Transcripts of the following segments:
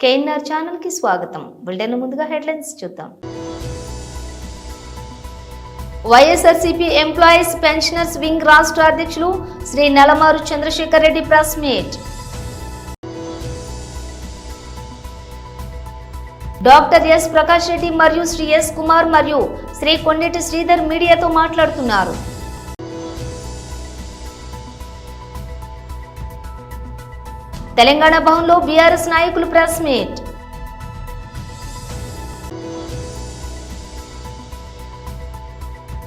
KNR channel కి స్వాగతం. Bulletin ముందుగా హెడ్లైన్స్ చూద్దాం. వైఎస్ఆర్సీపీ ఎంప్లాయీస్ పెన్షనర్స్ వింగ్ రాష్ట్ర అధ్యక్షులు Shri Nalamaru Chandrashekar Reddy press meet. Doctor S Prakash Reddy మరియు శ్రీ ఎస్ కుమార్ మరియు శ్రీ కొండేటి శ్రీధర్ మీడియాతో మాట్లాడుతున్నారు. తెలంగాణ భవన్లో బీఆర్ఎస్ నాయకులు ప్రెస్ మీట్.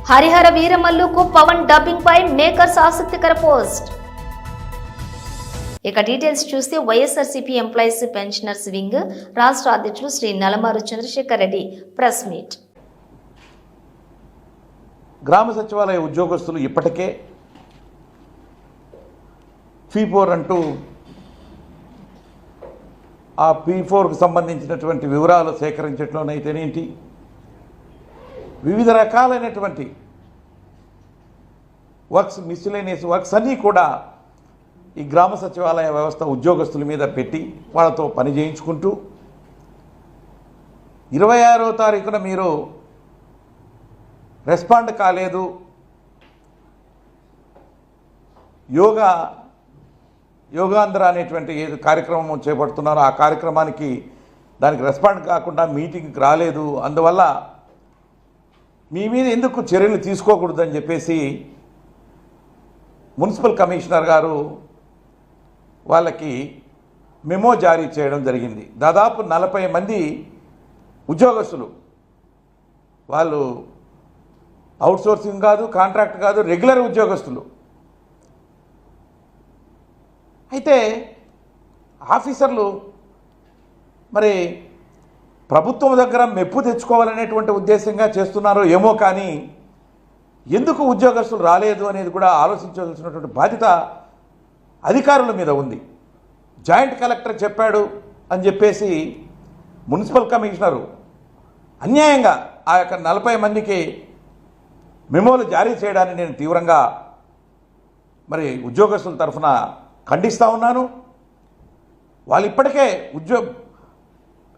హరిహర వీరమల్లుకు పవన్ డబ్బింగ్ పై మేకర్స్ ఆసక్తికర పోస్ట్. ఇక డీటెయిల్స్ చూస్తే వైఎస్ఆర్సీపీ ఎంప్లాయీస్ పెన్షనర్స్ వింగ్ రాష్ట్ర అధ్యక్షులు శ్రీ నలమారు చంద్రశేఖర్ రెడ్డి ప్రెస్ మీట్. గ్రామ సచివాలయ ఉద్యోగస్తులు ఇప్పటికే P4 అంటూ ఆ P4కు సంబంధించినటువంటి వివరాలు సేకరించడంలోనైతేనేంటి, వివిధ రకాలైనటువంటి వర్క్స్, మిస్సిలేనియస్ వర్క్స్ అన్నీ కూడా ఈ గ్రామ సచివాలయ వ్యవస్థ ఉద్యోగస్తుల మీద పెట్టి వాళ్ళతో పని చేయించుకుంటూ 26వ తారీఖున మీరు రెస్పాండ్ కాలేదు, యోగాంధ్ర అనేటువంటి ఏది కార్యక్రమం చేపడుతున్నారో ఆ కార్యక్రమానికి దానికి రెస్పాండ్ కాకుండా మీటింగ్కి రాలేదు, అందువల్ల మీ మీద ఎందుకు చర్యలు తీసుకోకూడదని చెప్పేసి మున్సిపల్ కమిషనర్ గారు వాళ్ళకి మెమో జారీ చేయడం జరిగింది. దాదాపు 40 మంది ఉద్యోగస్తులు, వాళ్ళు అవుట్సోర్సింగ్ కాదు, కాంట్రాక్ట్ కాదు, రెగ్యులర్ ఉద్యోగస్తులు. అయితే ఆఫీసర్లు మరి ప్రభుత్వం దగ్గర మెప్పు తెచ్చుకోవాలనేటువంటి ఉద్దేశంగా చేస్తున్నారో ఏమో, కానీ ఎందుకు ఉద్యోగస్తులు రాలేదు అనేది కూడా ఆలోచించవలసినటువంటి బాధ్యత అధికారుల మీద ఉంది. జాయింట్ కలెక్టర్ చెప్పాడు అని చెప్పేసి మున్సిపల్ కమిషనరు అన్యాయంగా ఆ యొక్క 40 మందికి మెమోలు జారీ చేయడాన్ని నేను తీవ్రంగా మరి ఉద్యోగస్తుల తరఫున ఖండిస్తూ ఉన్నాను. వాళ్ళు ఇప్పటికే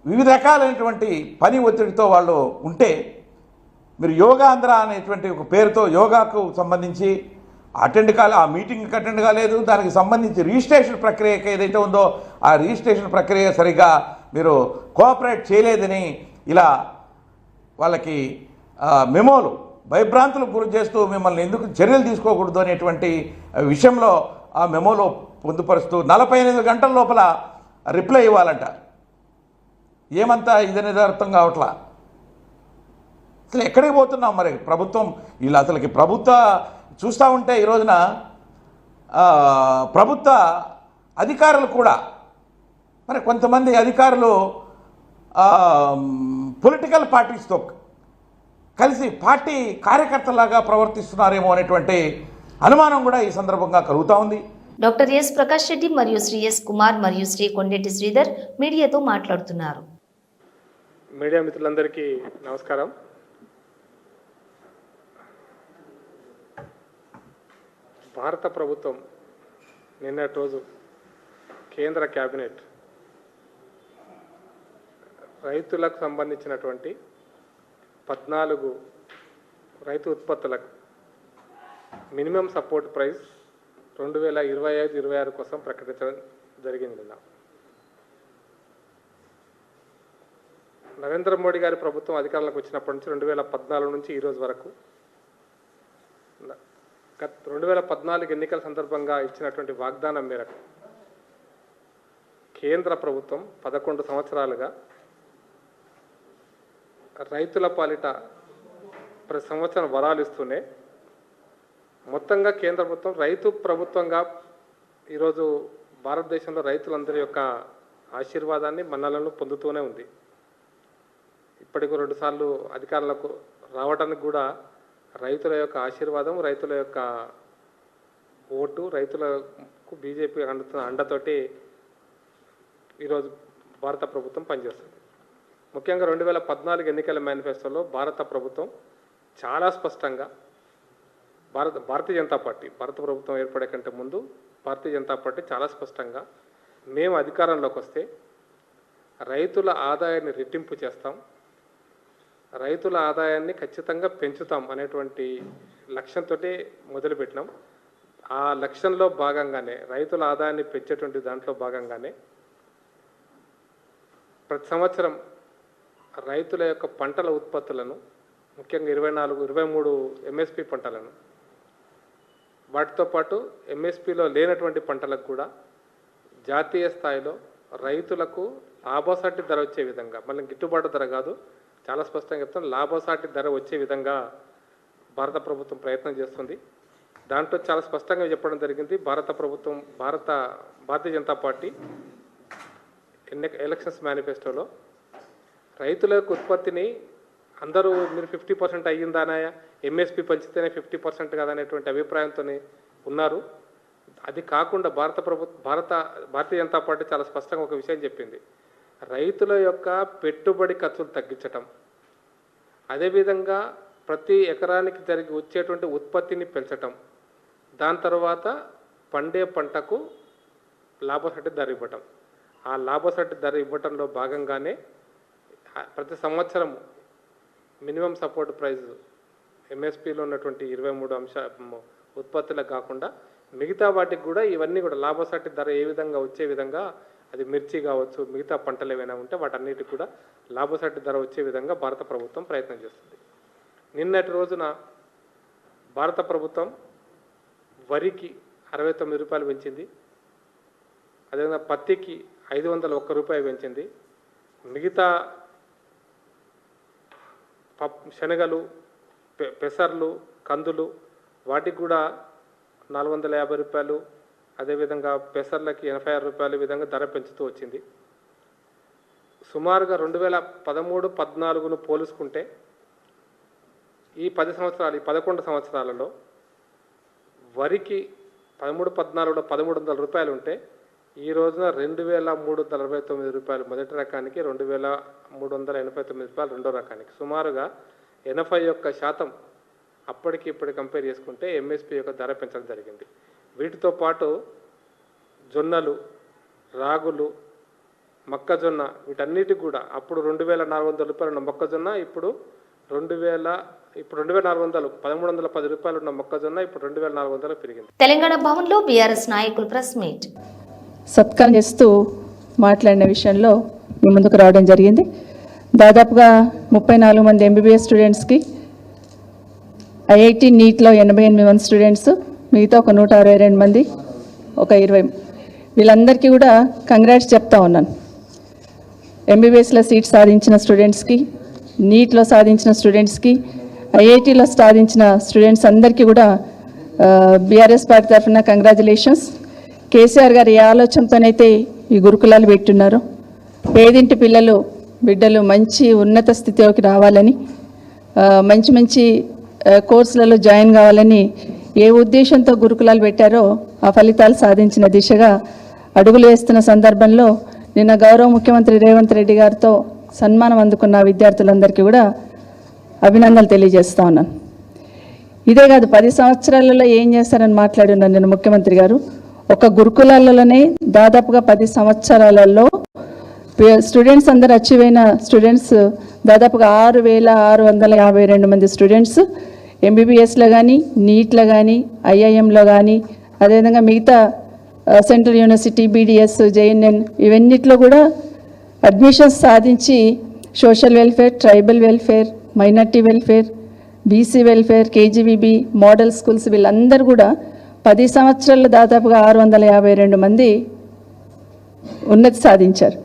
వివిధ రకాలైనటువంటి పని ఒత్తిడితో వాళ్ళు ఉంటే, మీరు యోగాంధ్ర అనేటువంటి ఒక పేరుతో యోగాకు సంబంధించి ఆ మీటింగ్కి అటెండ్ కాలేదు, దానికి సంబంధించి రిజిస్ట్రేషన్ ప్రక్రియకి ఏదైతే ఉందో ఆ రిజిస్ట్రేషన్ ప్రక్రియ సరిగ్గా మీరు కోఆపరేట్ చేయలేదని ఇలా వాళ్ళకి మెమోలు భయభ్రాంతులకు గురి చేస్తూ మిమ్మల్ని ఎందుకు చర్యలు తీసుకోకూడదు అనేటువంటి విషయంలో ఆ మెమోలో పొందుపరుస్తూ 48 గంటల లోపల రిప్లై ఇవ్వాలంట. ఏమంతా ఇదనేది అర్థం కావట్లా. అసలు ఎక్కడికి పోతున్నాం మరి ప్రభుత్వం? వీళ్ళు అసలుకి చూస్తూ ఉంటే ఈ రోజున ప్రభుత్వ అధికారులు కూడా మరి కొంతమంది అధికారులు పొలిటికల్ పార్టీస్తో కలిసి పార్టీ కార్యకర్తలాగా ప్రవర్తిస్తున్నారేమో అనేటువంటి అనుమానం కూడా ఈ సందర్భంగా కలుగుతూ ఉంది. డాక్టర్ ఎస్ ప్రకాష్ రెడ్డి మరియు శ్రీ ఎస్ కుమార్ మరియు శ్రీ కొండేటి శ్రీధర్ మీడియాతో మాట్లాడుతున్నారు. మీడియా మిత్రులందరికీ నమస్కారం. భారత ప్రభుత్వం నిన్నటి రోజు కేంద్ర కేబినెట్ రైతులకు సంబంధించినటువంటి 14 రైతు ఉత్పత్తులకు మినిమం సపోర్ట్ ప్రైస్ 2025-26 కోసం ప్రకటించడం జరిగింది. నరేంద్ర మోడీ గారి ప్రభుత్వం అధికారంలోకి వచ్చినప్పటి నుంచి 2014 నుంచి ఈరోజు వరకు 2014 ఎన్నికల సందర్భంగా ఇచ్చినటువంటి వాగ్దానం మేరకు కేంద్ర ప్రభుత్వం 11 సంవత్సరాలుగా రైతుల పాలిట ప్రతి సంవత్సరం వరాలు ఇస్తూనే మొత్తంగా కేంద్ర ప్రభుత్వం రైతు ప్రభుత్వంగా ఈరోజు భారతదేశంలో రైతులందరి యొక్క ఆశీర్వాదాన్ని మన్నలను పొందుతూనే ఉంది. ఇప్పటికి 2 సార్లు అధికారులకు రావడానికి కూడా రైతుల యొక్క ఆశీర్వాదం, రైతుల యొక్క ఓటు, రైతులకు బీజేపీ అండతోటి ఈరోజు భారత ప్రభుత్వం పనిచేస్తుంది. ముఖ్యంగా 2014 ఎన్నికల మేనిఫెస్టోలో భారత ప్రభుత్వం చాలా స్పష్టంగా భారతీయ జనతా పార్టీ భారత ప్రభుత్వం ఏర్పడే కంటే ముందు భారతీయ జనతా పార్టీ చాలా స్పష్టంగా మేము అధికారంలోకి వస్తే రైతుల ఆదాయాన్ని రెట్టింపు చేస్తాం, రైతుల ఆదాయాన్ని ఖచ్చితంగా పెంచుతాం అనేటువంటి లక్ష్యంతో మొదలుపెట్టినాం. ఆ లక్ష్యంలో భాగంగానే రైతుల ఆదాయాన్ని పెంచేటువంటి దాంట్లో భాగంగానే ప్రతి సంవత్సరం రైతుల యొక్క పంటల ఉత్పత్తులను, ముఖ్యంగా 23 ఎంఎస్పి పంటలను, వాటితో పాటు ఎంఎస్పిలో లేనటువంటి పంటలకు కూడా జాతీయ స్థాయిలో రైతులకు లాభసాటి ధర వచ్చే విధంగా, మళ్ళీ గిట్టుబాటు ధర కాదు, చాలా స్పష్టంగా చెప్తాను, లాభసాటి ధర వచ్చే విధంగా భారత ప్రభుత్వం ప్రయత్నం చేస్తుంది. దాంట్లో చాలా స్పష్టంగా చెప్పడం జరిగింది. భారతీయ జనతా పార్టీ ఎలక్షన్స్ మేనిఫెస్టోలో రైతుల యొక్క ఉత్పత్తిని అందరూ మీరు 50% అయ్యిందానాయా, ఎంఎస్పి పంచితేనే 50% కాదనేటువంటి అభిప్రాయంతో ఉన్నారు. అది కాకుండా భారతీయ జనతా పార్టీ చాలా స్పష్టంగా ఒక విషయం చెప్పింది. రైతుల యొక్క పెట్టుబడి ఖర్చులు తగ్గించటం, అదేవిధంగా ప్రతి ఎకరానికి వచ్చేటువంటి ఉత్పత్తిని పెంచటం, దాని తర్వాత పండే పంటకు లాభసాటి ధర ఇవ్వటం. ఆ లాభసాటి ధర ఇవ్వటంలో భాగంగానే ప్రతి సంవత్సరం మినిమం సపోర్ట్ ప్రైస్ ఎంఎస్పిలో ఉన్నటువంటి 23 ఉత్పత్తులకు కాకుండా మిగతా వాటికి కూడా ఇవన్నీ కూడా లాభసాటి ధర ఏ విధంగా వచ్చే విధంగా, అది మిర్చి కావచ్చు, మిగతా పంటలు ఏవైనా ఉంటే వాటన్నిటికి కూడా లాభసాటి ధర వచ్చే విధంగా భారత ప్రభుత్వం ప్రయత్నం చేస్తుంది. నిన్నటి రోజున భారత ప్రభుత్వం వరికి 69 రూపాయలు పెంచింది, అదేవిధంగా పత్తికి 501 రూపాయలు పెంచింది, మిగతా శనగలు, పెసర్లు, కందులు వాటికి కూడా 450 రూపాయలు, అదేవిధంగా పెసర్లకి 86 రూపాయలు విధంగా ధర పెంచుతూ వచ్చింది. సుమారుగా 2013-14ను పోల్చుకుంటే ఈ 11 సంవత్సరాలలో వరికి 13-14లో 1300 రూపాయలు ఉంటే ఈ రోజున 2369 రూపాయలు మొదటి రకానికి, 2389 రూపాయలు రెండో రకానికి, సుమారుగా 81% అప్పటికి ఇప్పటి కంపేర్ చేసుకుంటే ఎంఎస్పి యొక్క ధర పెంచడం జరిగింది. వీటితో పాటు జొన్నలు, రాగులు, మొక్కజొన్న వీటన్నిటికి కూడా అప్పుడు 2400 రూపాయలు ఉన్న మొక్కజొన్న ఇప్పుడు 2400 1310 రూపాయలు ఉన్న మొక్కజొన్న ఇప్పుడు 2400 పెరిగింది. తెలంగాణ భవన్లో బీఆర్ఎస్ నాయకులు ప్రెస్ మీట్ సత్కారం చేస్తూ మాట్లాడిన విషయంలో మీ ముందుకు రావడం జరిగింది. దాదాపుగా 34 మంది ఎంబీబీఎస్ స్టూడెంట్స్కి, ఐఐటి నీట్లో 88 మంది స్టూడెంట్స్, మిగతా ఒక 162 మంది, ఒక 20 వీళ్ళందరికీ కూడా కంగ్రాట్స్ చెప్తా ఉన్నాను. ఎంబీబీఎస్లో సీట్ సాధించిన స్టూడెంట్స్కి, నీట్లో సాధించిన స్టూడెంట్స్కి, ఐఐటీలో సాధించిన స్టూడెంట్స్ అందరికీ కూడా బీఆర్ఎస్ పార్టీ తరఫున కంగ్రాచులేషన్స్. కేసీఆర్ గారు ఏ ఆలోచనతోనైతే ఈ గురుకులాలు పెట్టున్నారో, పేదింటి బిడ్డలు మంచి ఉన్నత స్థితిలోకి రావాలని, మంచి మంచి కోర్సులలో జాయిన్ కావాలని ఏ ఉద్దేశంతో గురుకులాలు పెట్టారో ఆ ఫలితాలు సాధించిన దిశగా అడుగులు వేస్తున్న సందర్భంలో నిన్న గౌరవ ముఖ్యమంత్రి రేవంత్ రెడ్డి గారితో సన్మానం అందుకున్న విద్యార్థులందరికీ కూడా అభినందనలు తెలియజేస్తా ఉన్నాను. ఇదే కాదు, 10 సంవత్సరాలలో ఏం చేస్తారని మాట్లాడున్నాను నేను. ముఖ్యమంత్రి గారు ఒక గురుకులాలలోనే దాదాపుగా 10 సంవత్సరాలలో స్టూడెంట్స్ అందరు అచీవ్ అయిన స్టూడెంట్స్ దాదాపుగా 6652 మంది స్టూడెంట్స్ ఎంబీబీఎస్లో కానీ, నీట్లో కానీ, ఐఐఎంలో కానీ, అదేవిధంగా మిగతా సెంట్రల్ యూనివర్సిటీ, బీడీఎస్, జేఎన్ఎన్ ఇవన్నిట్లో కూడా అడ్మిషన్స్ సాధించి social welfare, tribal welfare, minority welfare, BC welfare, KGBV, model schools వీళ్ళందరూ కూడా 10 సంవత్సరాల్లో దాదాపుగా 652 మంది ఉన్నతి సాధించారు.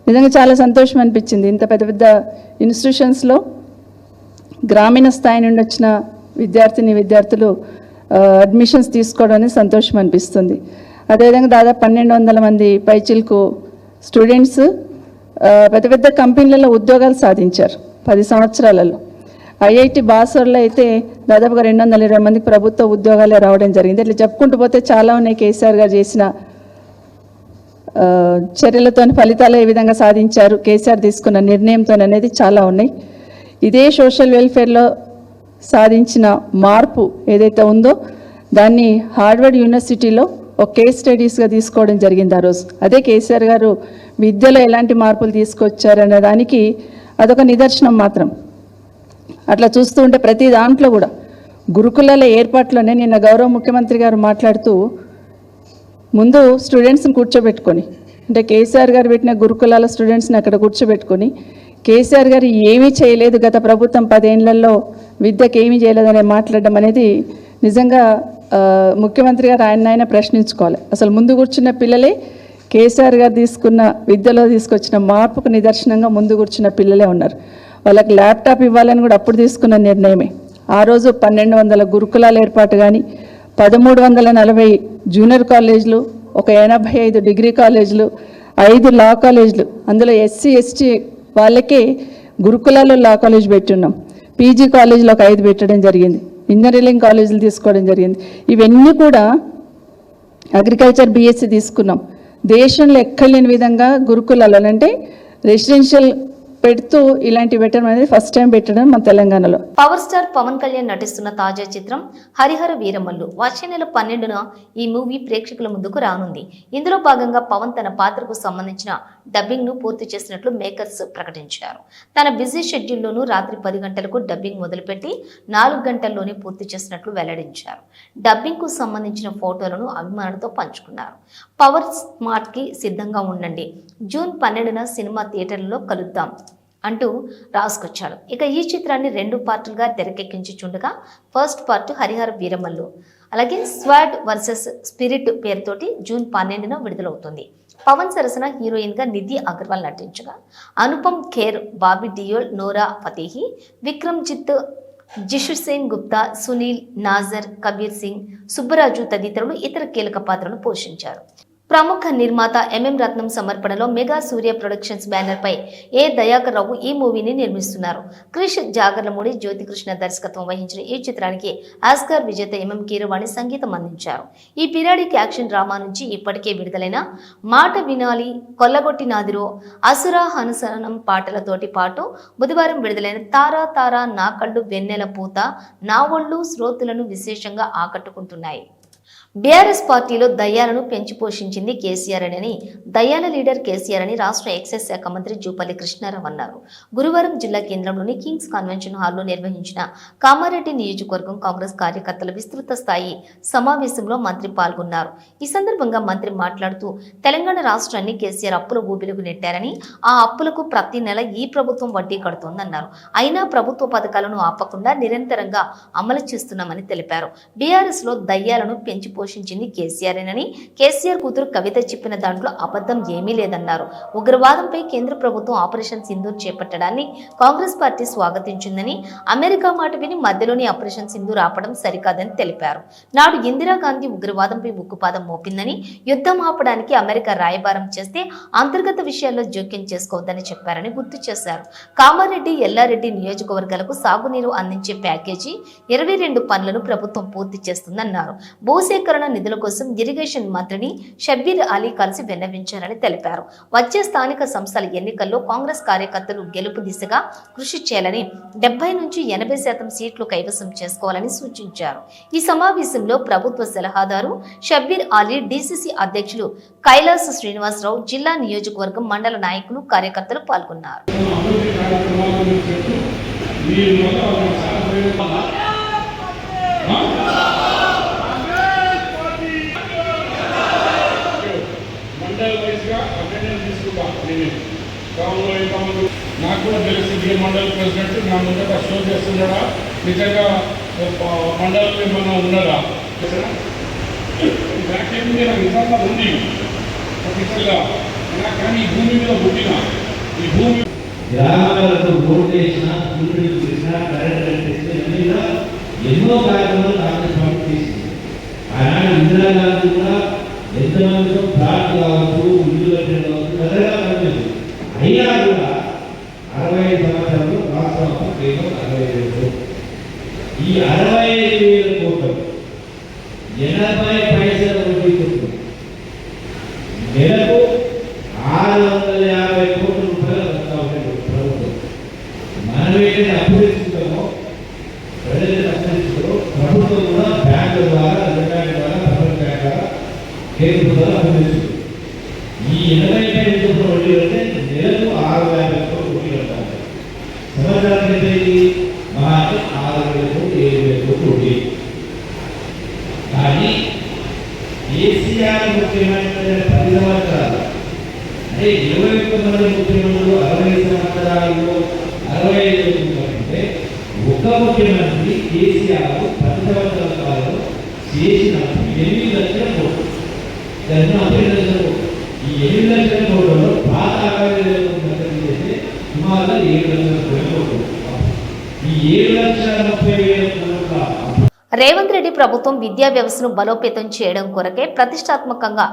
నిజంగా చాలా సంతోషం అనిపించింది. ఇంత పెద్ద పెద్ద ఇన్స్టిట్యూషన్స్లో గ్రామీణ స్థాయి నుండి వచ్చిన విద్యార్థులు అడ్మిషన్స్ తీసుకోవడం అనేది సంతోషం అనిపిస్తుంది. అదేవిధంగా దాదాపు 1200 మంది పైచిల్కు స్టూడెంట్స్ పెద్ద పెద్ద కంపెనీలలో ఉద్యోగాలు సాధించారు 10 సంవత్సరాలలో. ఐఐటి బాసర్లో అయితే దాదాపుగా 220 మందికి ప్రభుత్వ ఉద్యోగాలే రావడం జరిగింది. ఇట్లా చెప్పుకుంటూ పోతే చాలా ఉన్నాయి. కేసీఆర్ గారు చేసిన చర్యలతో ఫలితాలు ఏ విధంగా సాధించారు, కేసీఆర్ తీసుకున్న నిర్ణయంతో అనేది చాలా ఉన్నాయి. ఇదే సోషల్ వెల్ఫేర్లో సాధించిన మార్పు ఏదైతే ఉందో దాన్ని హార్వర్డ్ యూనివర్సిటీలో ఒక కేస్ స్టడీస్గా తీసుకోవడం జరిగింది ఆ రోజు. అదే కేసీఆర్ గారు విద్యలో ఎలాంటి మార్పులు తీసుకొచ్చారనే దానికి అదొక నిదర్శనం మాత్రం. అట్లా చూస్తూ ఉంటే ప్రతి దాంట్లో కూడా గురుకులాల ఏర్పాట్లోనే నిన్న గౌరవ ముఖ్యమంత్రి గారు మాట్లాడుతూ ముందు స్టూడెంట్స్ని కూర్చోబెట్టుకొని, అంటే కేసీఆర్ గారు పెట్టిన గురుకులాల స్టూడెంట్స్ని అక్కడ కూర్చోబెట్టుకొని కేసీఆర్ గారు ఏమీ చేయలేదు గత ప్రభుత్వం 10 ఏళ్లలో విద్యకి ఏమీ చేయలేదనే మాట్లాడడం అనేది నిజంగా ముఖ్యమంత్రి గారు ఆయన ప్రశ్నించుకోవాలి. అసలు ముందు కూర్చున్న పిల్లలే కేసీఆర్ గారు తీసుకున్న విద్యలో తీసుకొచ్చిన మార్పుకు నిదర్శనంగా ముందు కూర్చున్న పిల్లలే ఉన్నారు. వాళ్ళకి ల్యాప్టాప్ ఇవ్వాలని కూడా అప్పుడు తీసుకున్న నిర్ణయమే. ఆ రోజు 1200 గురుకులాల ఏర్పాటు కానీ, 1340 జూనియర్ కాలేజీలు, ఒక 85 డిగ్రీ కాలేజీలు, 5 లా కాలేజీలు, అందులో ఎస్సీ ఎస్టీ వాళ్ళకే గురుకులాల్లో లా కాలేజ్ పెట్టున్నాం. పీజీ కాలేజీలో ఒక 5 పెట్టడం జరిగింది. ఇంజనీరింగ్ కాలేజీలు తీసుకోవడం జరిగింది. ఇవన్నీ కూడా అగ్రికల్చర్ బీఎస్సీ తీసుకున్నాం. దేశంలో ఎక్కలేని విధంగా గురుకులాలు అంటే రెసిడెన్షియల్ పెడుతూ ఇలాంటివి పెట్టడం అనేది ఫస్ట్ టైం పెట్టడం మన తెలంగాణలో. పవర్ స్టార్ పవన్ కళ్యాణ్ నటిస్తున్న తాజా చిత్రం హరిహర వీరమల్లు వచ్చే నెల 12న ఈ మూవీ ప్రేక్షకుల ముందుకు రానుంది. ఇందులో భాగంగా పవన్ తన పాత్రకు సంబంధించిన డబ్బింగ్ ను పూర్తి చేసినట్లు మేకర్స్ ప్రకటించారు. తన బిజీ షెడ్యూల్లోనూ రాత్రి 10 గంటలకు డబ్బింగ్ మొదలుపెట్టి 4 గంటల్లోనే పూర్తి చేసినట్లు వెల్లడించారు. డబ్బింగ్ కు సంబంధించిన ఫోటోలను అభిమానులతో పంచుకున్నారు. పవర్ స్మార్ట్ కి సిద్ధంగా ఉండండి, జూన్ 12న సినిమా థియేటర్లలో కలుద్దాం అంటూ రాసుకొచ్చాడు. ఇక ఈ చిత్రాన్ని 2 పార్టులుగా తెరకెక్కించుచుండగా ఫస్ట్ పార్ట్ హరిహర వీరమల్లు, అలాగే స్వాడ్ వర్సెస్ స్పిరిట్ పేరుతోటి జూన్ 12న విడుదలవుతుంది. పవన్ సరసన హీరోయిన్ గా నిధి అగర్వాల్ నటించగా అనుపమ్ ఖేర్, బాబీ డియోల్, నోరా ఫతేహి, విక్రమ్ జిత్, జిషుసేన్ గుప్తా, సునీల్, నాజర్, కబీర్ సింగ్, సుబ్బరాజు తదితరులు ఇతర కీలక పాత్రలు పోషించారు. ప్రముఖ నిర్మాత ఎంఎం రత్నం సమర్పణలో మెగా సూర్య ప్రొడక్షన్స్ బ్యానర్ పై ఏ దయాకర్ రావు ఈ మూవీని నిర్మిస్తున్నారు. క్రిష్ జాగర్లమూడి, జ్యోతికృష్ణ దర్శకత్వం వహించిన ఈ చిత్రానికి ఆస్కార్ విజేత ఎంఎం కీరవాణి సంగీతం అందించారు. ఈ పీరియాడిక్ యాక్షన్ డ్రామా నుంచి ఇప్పటికే విడుదలైన మాట వినాలి, కొల్లగొట్టి నాదిరో, అసురా హనుసనం పాటలతోటి పాటు బుధవారం విడుదలైన తారా తారా, నా కళ్ళు వెన్నెల పూత, నా ఒళ్ళు శ్రోతులను విశేషంగా ఆకట్టుకుంటున్నాయి. బీఆర్ఎస్ పార్టీలో దయ్యాలను పెంచి పోషించింది కేసీఆర్ అని దయ్యాల లీడర్ కేసీఆర్ అని రాష్ట్ర ఎక్సైజ్ శాఖ మంత్రి జూపల్లి కృష్ణారావు అన్నారు. గురువారం జిల్లా కేంద్రంలోని కింగ్స్ కన్వెన్షన్ హాల్లో నిర్వహించిన కామారెడ్డి నియోజకవర్గం కాంగ్రెస్ కార్యకర్తల విస్తృత స్థాయి సమావేశంలో మంత్రి పాల్గొన్నారు. ఈ సందర్భంగా మంత్రి మాట్లాడుతూ తెలంగాణ రాష్ట్రాన్ని కేసీఆర్ అప్పుల ఊబిలకు నెట్టారని, ఆ అప్పులకు ప్రతి నెల ఈ ప్రభుత్వం వడ్డీ కడుతోందన్నారు. అయినా ప్రభుత్వ పథకాలను ఆపకుండా నిరంతరంగా అమలు చేస్తున్నామని తెలిపారు. బీఆర్ఎస్ లో దయ్యాలను పెంచి పోషించింది కేసీఆర్ఏనని, కేసీఆర్ కూతురు కవిత చెప్పిన దాంట్లో అబద్ధం ఏమీ లేదన్నారు. ఉగ్రవాదంపై కేంద్ర ప్రభుత్వం ఆపరేషన్ సింధూర్ చేపట్టడాన్ని కాంగ్రెస్ పార్టీ స్వాగతించిందని, అమెరికా మాట విని మధ్యలోని ఆపరేషన్ సింధూర్ ఆపడం సరికాదని తెలిపారు. నాడు ఇందిరాగాంధీ ఉగ్రవాదంపై ఉక్కుపాదం మోపిందని, యుద్ధం ఆపడానికి అమెరికా రాయబారం చేస్తే అంతర్గత విషయాల్లో జోక్యం చేసుకోవద్దని చెప్పారని గుర్తు చేశారు. కామారెడ్డి, ఎల్లారెడ్డి నియోజకవర్గాలకు సాగునీరు అందించే ప్యాకేజీ 22 పనులను ప్రభుత్వం పూర్తి చేస్తుందన్నారు. భూసేకరణ నిధుల కోసం ఇరిగేషన్ మంత్రిని షబ్బీర్ అలీ కలిసి విన్నవించారని తెలిపారు. వచ్చే స్థానిక సంస్థల ఎన్నికల్లో కాంగ్రెస్ కార్యకర్తలు గెలుపు దిశగా కృషి చేయాలని, 70 నుంచి 80% సీట్లు కైవసం చేసుకోవాలని సూచించారు. ఈ సమావేశంలో ప్రభుత్వ సలహాదారు షబ్బీర్ అలీ, డీసీసీ అధ్యక్షులు కైలాస్ శ్రీనివాసరావు, జిల్లా నియోజకవర్గం మండల నాయకులు, కార్యకర్తలు పాల్గొన్నారు. నాకు కూడా తెలిసి మండల ప్రెసిడెంట్ నా ముందర షో చేస్తున్నాడా, నిజంగా మండలంలో ఏమన్నా ఉన్నదా నాకేమి నాకు నిజంగా ఉంది ఆఫీసర్గా. కానీ ఈ భూమి మీద పుట్టిన ఈ భూమి గ్రామాలకు ఓటు వేసిన, సూర్యుడు చేసిన, కరెంట్ కట్టిస్తే ఇవన్నీ కూడా ఎన్నో కార్యక్రమాలు కాంగ్రెస్ పార్టీ చేసింది. ఆనాడు ఇందిరాగాంధీ కూడా ఎంతమందితో ప్లాట్ కావచ్చు, ఇల్లు కట్టడం కావచ్చు, పెద్దగా కట్టలేదు. అయినా కూడా 65 సంవత్సరాలు రాష్ట్రంలో కేవలం 65,000. ఈ 65,000 కోట్లు 80 పైసల వడ్డీ కొట్టు నెలకు 650 కోట్ల రూపాయలు ప్రభుత్వం. మనం ఏదైతే అప్పు తెచ్చుకుంటామో, ప్రజలు అప్పు తెచ్చుకుంటారో ప్రభుత్వం కూడా బ్యాంకుల ద్వారా, రిజర్వ్ బ్యాంక్ ద్వారా, ప్రపంచ బ్యాంక్ ద్వారా రూపాయలు అప్పు తెచ్చుకుంది. ఈ 85 రూపాయలు వడ్డీ అంటే నెలకు 6,50 కోట్లు వడ్డీ కట్టాలి. సంవత్సరానికి అయితే మహా 6,000 కోట్లు 7,000 కోట్లు వడ్డీ. కానీ కేసీఆర్ ముఖ్యమంత్రి 10 సంవత్సరాలు అంటే 21 మంది ముఖ్యమంత్రులు 60 సంవత్సరాల్లో 65 అంటే ఒక్క ముఖ్యమంత్రి కేసీఆర్ 10 సంవత్సరాల కాలంలో చేసిన 8 లక్షల కోట్లు. ఈ 8 లక్షల కోట్లలో పాత 60,000 చేస్తే సుమారు 7 లక్షల కోట్లు. ఈ 7,30,000 కోట్ల రేవంత్ రెడ్డి ప్రభుత్వం విద్యా వ్యవస్థను బలోపేతం చేయడం కొరకే ప్రతిష్టాత్మకంగా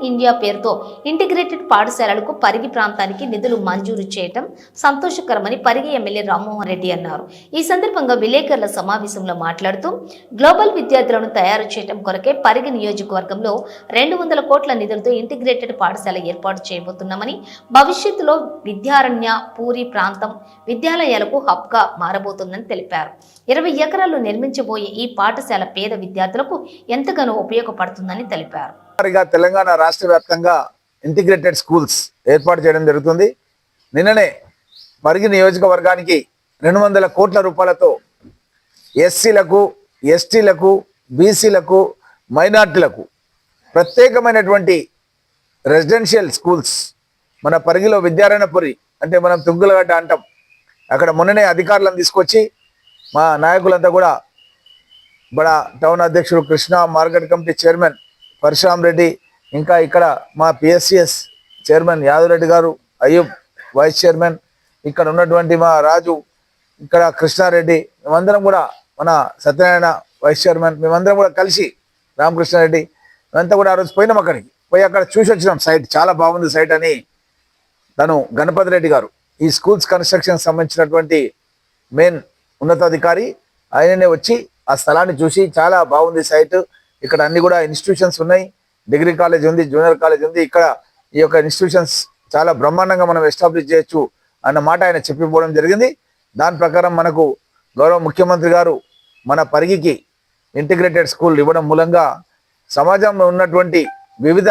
ఇండియా పేరుతో ఇంటిగ్రేటెడ్ పాఠశాలలకు పరిగి ప్రాంతానికి నిధులు మంజూరు చేయడం సంతోషకరమని పరిగి ఎమ్మెల్యే రామ్మోహన్ రెడ్డి అన్నారు. ఈ సందర్భంగా విలేకరుల సమావేశంలో మాట్లాడుతూ గ్లోబల్ విద్యార్థులను తయారు చేయడం కొరకే పరిగి నియోజకవర్గంలో 200 కోట్ల నిధులతో ఇంటిగ్రేటెడ్ పాఠశాల ఏర్పాటు చేయబోతున్నామని, భవిష్యత్తులో విద్యారణ్య పూరి ప్రాంతం విద్యాలయాలకు హబ్గా మారబోతుందని తెలిపారు. 20 ఎకరాల్లో నిర్మించబోయే ఈ పాఠశాల పేద విద్యార్థులకు ఎంతగానో ఉపయోగపడుతుందని తెలిపారు. తెలంగాణ రాష్ట్ర వ్యాప్తంగా ఇంటిగ్రేటెడ్ స్కూల్స్ ఏర్పాటు చేయడం జరుగుతుంది. నిన్ననే పరిగి నియోజకవర్గానికి 200 కోట్ల రూపాయలతో ఎస్సీలకు, ఎస్టీలకు, బీసీలకు, మైనార్టీలకు ప్రత్యేకమైనటువంటి రెసిడెన్షియల్ స్కూల్స్ మన పరిగిలో విద్యారణ్యపురి అంటే మనం తుంగులగడ్డ అంటాం. అక్కడ మొన్ననే అధికారులను తీసుకొచ్చి మా నాయకులంతా కూడా బడా టౌన్ అధ్యక్షుడు Krishna, market committee chairman Parashuram Reddy, ఇంకా ఇక్కడ మా పిఎస్సిఎస్ చైర్మన్ యాదవ్ గారు, అయ్యూబ్ వైస్ చైర్మన్, ఇక్కడ ఉన్నటువంటి మా రాజు, ఇక్కడ కృష్ణారెడ్డి, మేమందరం కూడా మన సత్యనారాయణ వైస్ చైర్మన్, మేమందరం కూడా కలిసి రామకృష్ణారెడ్డి మేమంతా కూడా ఆ రోజు పోయినాం. అక్కడికి పోయి అక్కడ చూసి వచ్చినాం. సైట్ చాలా బాగుంది సైట్ అని తను గణపతి రెడ్డి గారు ఈ స్కూల్స్ కన్స్ట్రక్షన్ సంబంధించినటువంటి మెయిన్ ఉన్నతాధికారి ఆయననే వచ్చి ఆ స్థలాన్ని చూసి చాలా బాగుంది సైట్, ఇక్కడ అన్ని కూడా ఇన్స్టిట్యూషన్స్ ఉన్నాయి, డిగ్రీ కాలేజ్ ఉంది, జూనియర్ కాలేజ్ ఉంది, ఇక్కడ ఈ యొక్క ఇన్స్టిట్యూషన్స్ చాలా బ్రహ్మాండంగా మనం ఎస్టాబ్లిష్ చేయొచ్చు అన్న మాట ఆయన చెప్పిపోవడం జరిగింది. దాని ప్రకారం మనకు గౌరవ ముఖ్యమంత్రి గారు మన పరిగికి ఇంటిగ్రేటెడ్ స్కూల్ ఇవ్వడం మూలంగా సమాజంలో ఉన్నటువంటి వివిధ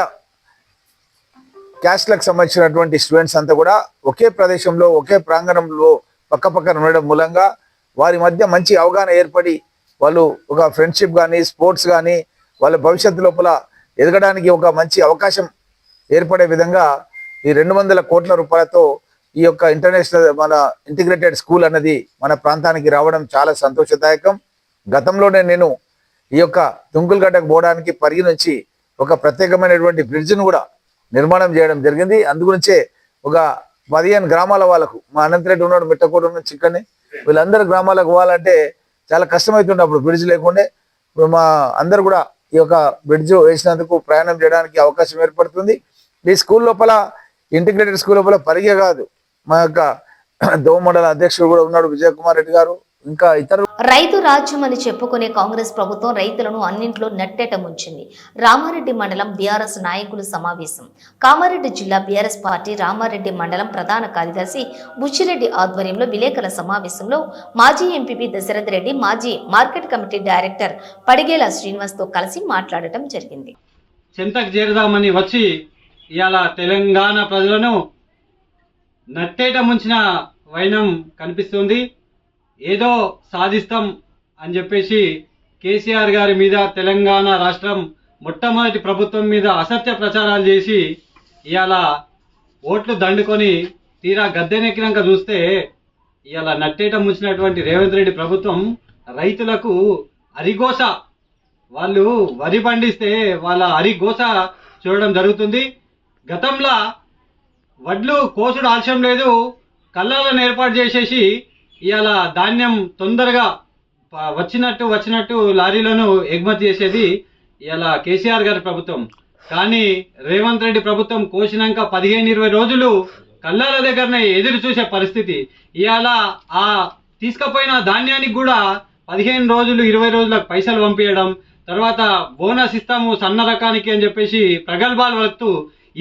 క్యాస్ట్లకు సంబంధించినటువంటి స్టూడెంట్స్ అంతా కూడా ఒకే ప్రదేశంలో ఒకే ప్రాంగణంలో పక్కపక్కన ఉండడం మూలంగా వారి మధ్య మంచి అవగాహన ఏర్పడి వాళ్ళు ఒక ఫ్రెండ్షిప్ కానీ స్పోర్ట్స్ కానీ వాళ్ళ భవిష్యత్తు లోపల ఎదగడానికి ఒక మంచి అవకాశం ఏర్పడే విధంగా ఈ 200 కోట్ల రూపాయలతో ఈ యొక్క ఇంటర్నేషనల్ మన ఇంటిగ్రేటెడ్ స్కూల్ అన్నది మన ప్రాంతానికి రావడం చాలా సంతోషదాయకం. గతంలోనే నేను ఈ యొక్క తుంగులగడ్డకు పోవడానికి పరిగి నుంచి ఒక ప్రత్యేకమైనటువంటి బ్రిడ్జ్ను కూడా నిర్మాణం చేయడం జరిగింది. అందుగురించే ఒక 15 గ్రామాల వాళ్ళకు మా అనంతరెడ్డి ఉన్నాడు, మిట్టకూడ నుంచి ఇక్కడనే వీళ్ళందరూ గ్రామాలకు పోవాలంటే చాలా కష్టమవుతుండే అప్పుడు బ్రిడ్జ్ లేకుండే. ఇప్పుడు మా అందరు కూడా ఈ యొక్క బ్రిడ్జ్ వేసినందుకు ప్రయాణం చేయడానికి అవకాశం ఏర్పడుతుంది. ఈ స్కూల్ లోపల ఇంటిగ్రేటెడ్ స్కూల్ లోపల పరిగే కాదు, మా యొక్క దోమ మండల అధ్యక్షుడు కూడా ఉన్నాడు విజయ్ కుమార్ రెడ్డి గారు, ఇంకా ఇతర. రైతు రాజ్యం అని చెప్పుకునే కాంగ్రెస్ ప్రభుత్వం రైతులను అన్నింట్లో నట్టేట ముంచింది. రామారెడ్డి మండలం బీఆర్ఎస్ నాయకుల సమావేశం. కామారెడ్డి జిల్లా బీఆర్ఎస్ పార్టీ రామారెడ్డి మండలం ప్రధాన కార్యదర్శి బుచ్చిరెడ్డి ఆధ్వర్యంలో విలేకరుల సమావేశంలో మాజీ ఎంపీపీ దశరథ్ రెడ్డి, మాజీ మార్కెట్ కమిటీ డైరెక్టర్ పడిగేల శ్రీనివాస్తో కలిసి మాట్లాడటం జరిగింది. చెంతకు చేరదామని వచ్చి ఇవాళ తెలంగాణ ప్రజలను నట్టేట ముంచిన వైనం కనిపిస్తుంది. ఏదో సాధిస్తాం అని చెప్పేసి కేసీఆర్ గారి మీద, తెలంగాణ రాష్ట్రం మొట్టమొదటి ప్రభుత్వం మీద అసత్య ప్రచారాలు చేసి ఇవాళ ఓట్లు దండుకొని తీరా గద్దెనెక్కినాక చూస్తే ఇవాళ నట్టేట ముంచినటువంటి రేవంత్ రెడ్డి ప్రభుత్వం రైతులకు అరిగోస, వాళ్ళు వరి పండిస్తే వాళ్ళ అరిగోస చూడడం జరుగుతుంది. గతంలో వడ్లు కోసుడు ఆలస్యం లేదు, కళ్ళాలను ఏర్పాటు చేసేసి ఇవాళ ధాన్యం తొందరగా వచ్చినట్టు లారీలను ఎగుమతి చేసేది ఇవాళ కేసీఆర్ గారి ప్రభుత్వం. కానీ రేవంత్ రెడ్డి ప్రభుత్వం కోసినాక 15-20 రోజులు కళ్ళాల దగ్గరనే ఎదురు చూసే పరిస్థితి. ఇవాళ ఆ తీసుకుపోయిన ధాన్యానికి కూడా 15 రోజులు 20 రోజులకు పైసలు పంపించడం, తర్వాత బోనస్ ఇస్తాము సన్న రకానికి అని చెప్పేసి ప్రగల్భాలు వలుపుతూ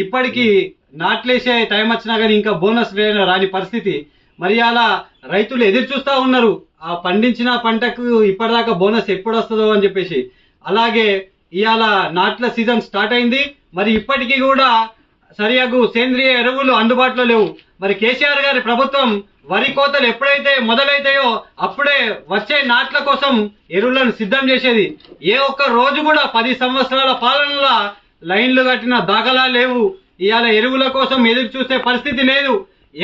ఇప్పటికీ నాట్లేసే టైం వచ్చినా కానీ ఇంకా బోనస్ రాని పరిస్థితి. మరి అలా రైతులు ఎదురు చూస్తూ ఉన్నారు ఆ పండించిన పంటకు ఇప్పటిదాకా బోనస్ ఎప్పుడు వస్తుందో అని చెప్పేసి. అలాగే ఇవాళ నాట్ల సీజన్ స్టార్ట్ అయింది. మరి ఇప్పటికీ కూడా సరియగు సేంద్రియ ఎరువులు అందుబాటులో లేవు. మరి కేసీఆర్ గారి ప్రభుత్వం వరి కోతలు ఎప్పుడైతే మొదలైతాయో అప్పుడే వచ్చే నాట్ల కోసం ఎరువులను సిద్ధం చేసేది. ఏ ఒక్క రోజు కూడా 10 సంవత్సరాల పాలనలో లైన్లు కట్టిన దాఖలా లేవు. ఇవాళ ఎరువుల కోసం ఎదురు చూసే పరిస్థితి లేదు.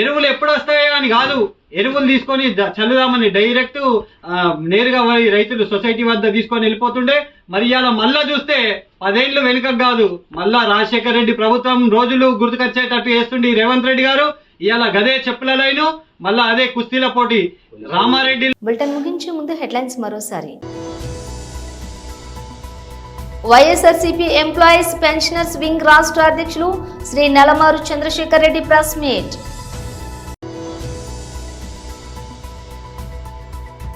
ఎరువులు ఎప్పుడు వస్తాయో అని కాదు, ఎరువులు తీసుకొని చల్లుదామని డైరెక్ట్ నేరుగా రైతులు సొసైటీ వద్ద తీసుకొని వెళ్ళిపోతుండే. మరి ఇవాళ మళ్ళా చూస్తే 10 ఏళ్ళు వెనుక కాదు, మళ్ళా రాజశేఖర రెడ్డి ప్రభుత్వం రోజులు గుర్తుకొచ్చేటట్టు చేస్తుండే రేవంత్ రెడ్డి గారు. ఇవాళ గదే చెప్పుల లైను, మళ్ళా అదే కుస్తీల పోటీ. రామారెడ్డి బులెటిన్ ముగించే ముందు హెడ్లైన్స్ మరోసారి. వైఎస్ఆర్సీపీ ఎంప్లాయీస్ పెన్షనర్స్ వింగ్ రాష్ట్ర అధ్యక్షులు Shri Nalamaru Chandrashekar Reddy press meet.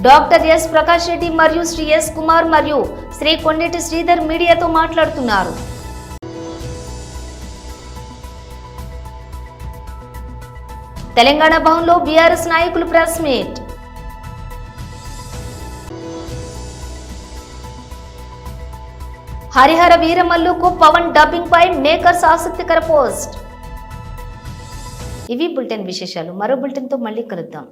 Doctor S Prakash Reddy మరియు శ్రీ ఎస్ కుమార్ మరియు శ్రీ కొండేటి శ్రీధర్ మీడియాతో మాట్లాడుతున్నారు. తెలంగాణ భవన్లో బీఆర్ఎస్ నాయకులు ప్రెస్ మీట్. హరిహర వీరమల్లుకు పవన్ డబ్బింగ్ పై మేకర్స్ ఆసక్తికర పోస్ట్. ఇవి బులెటిన్ విశేషాలు. మరో బులెటిన్ తో మళ్ళీ కలుద్దాం.